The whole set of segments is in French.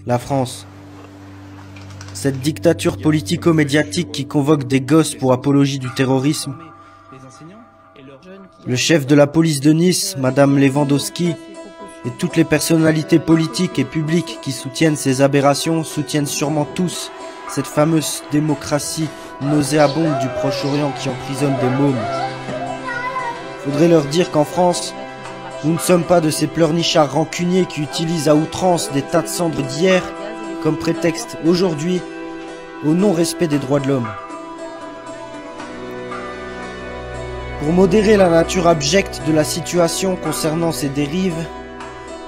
La France. Cette dictature politico-médiatique qui convoque des gosses pour apologie du terrorisme. Le chef de la police de Nice, Madame Lewandowski, et toutes les personnalités politiques et publiques qui soutiennent ces aberrations soutiennent sûrement tous cette fameuse démocratie nauséabonde du Proche-Orient qui emprisonne des mômes. Faudrait leur dire qu'en France, nous ne sommes pas de ces pleurnichards rancuniers qui utilisent à outrance des tas de cendres d'hier comme prétexte aujourd'hui au non-respect des droits de l'homme. Pour modérer la nature abjecte de la situation concernant ces dérives,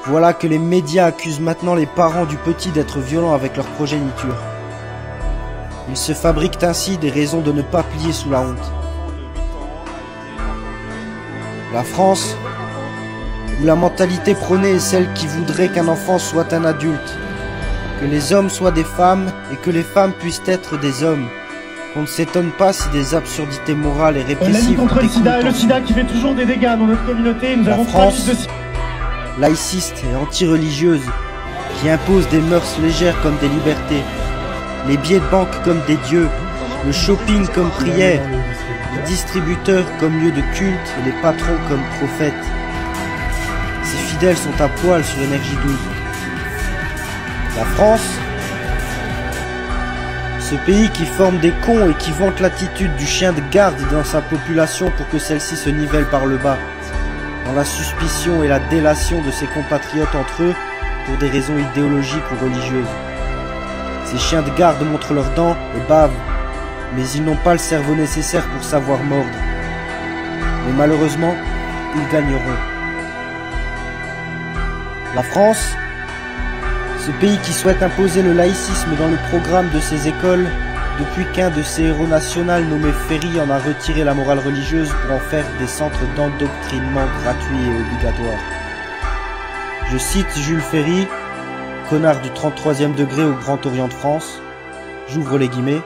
voilà que les médias accusent maintenant les parents du petit d'être violents avec leur progéniture. Ils se fabriquent ainsi des raisons de ne pas plier sous la honte. La France, où la mentalité prônée est celle qui voudrait qu'un enfant soit un adulte, que les hommes soient des femmes et que les femmes puissent être des hommes. On ne s'étonne pas si des absurdités morales et répressives contre le sida qui fait toujours des dégâts dans notre communauté. Nous avons pas de laïciste et anti-religieuse, qui impose des mœurs légères comme des libertés, les billets de banque comme des dieux, le shopping comme prière, les distributeurs comme lieu de culte et les patrons comme prophètes. Ces fidèles sont à poil sur Énergie 12. La France, ce pays qui forme des cons et qui vante l'attitude du chien de garde dans sa population pour que celle-ci se nivelle par le bas, dans la suspicion et la délation de ses compatriotes entre eux pour des raisons idéologiques ou religieuses. Ces chiens de garde montrent leurs dents et bavent, mais ils n'ont pas le cerveau nécessaire pour savoir mordre. Mais malheureusement, ils gagneront. La France, ce pays qui souhaite imposer le laïcisme dans le programme de ses écoles depuis qu'un de ses héros nationaux nommé Ferry en a retiré la morale religieuse pour en faire des centres d'endoctrinement gratuits et obligatoires. Je cite Jules Ferry, connard du 33e degré au Grand Orient de France, j'ouvre les guillemets,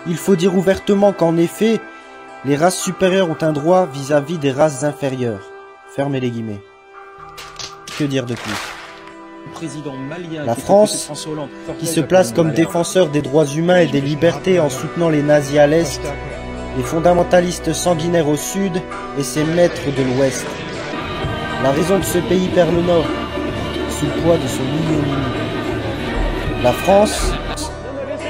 il faut dire ouvertement qu'en effet, les races supérieures ont un droit vis-à-vis des races inférieures. Fermez les guillemets. Que dire de plus ? La France, qui se place comme défenseur des droits humains et des libertés en soutenant les nazis à l'Est, les fondamentalistes sanguinaires au Sud et ses maîtres de l'Ouest. La raison de ce pays perd le Nord, sous le poids de son ignominie. La France,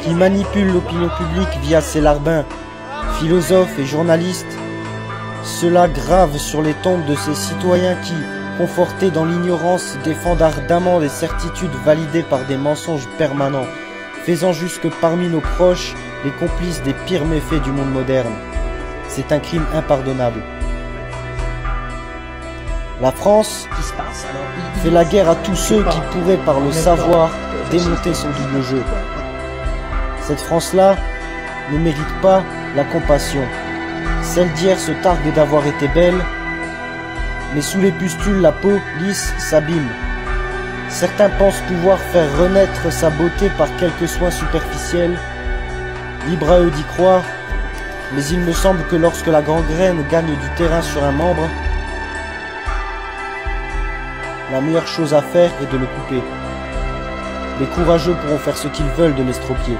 qui manipule l'opinion publique via ses larbins, philosophes et journalistes, cela grave sur les tombes de ces citoyens qui, confortés dans l'ignorance, défendent ardemment des certitudes validées par des mensonges permanents, faisant jusque parmi nos proches les complices des pires méfaits du monde moderne. C'est un crime impardonnable. La France fait la guerre à tous ceux qui pourraient par le savoir démonter son double jeu. Cette France-là ne mérite pas la compassion. Celle d'hier se targue d'avoir été belle, mais sous les pustules, la peau lisse s'abîme. Certains pensent pouvoir faire renaître sa beauté par quelques soins superficiels. Libre à eux d'y croire, mais il me semble que lorsque la gangrène gagne du terrain sur un membre, la meilleure chose à faire est de le couper. Les courageux pourront faire ce qu'ils veulent de l'estropier.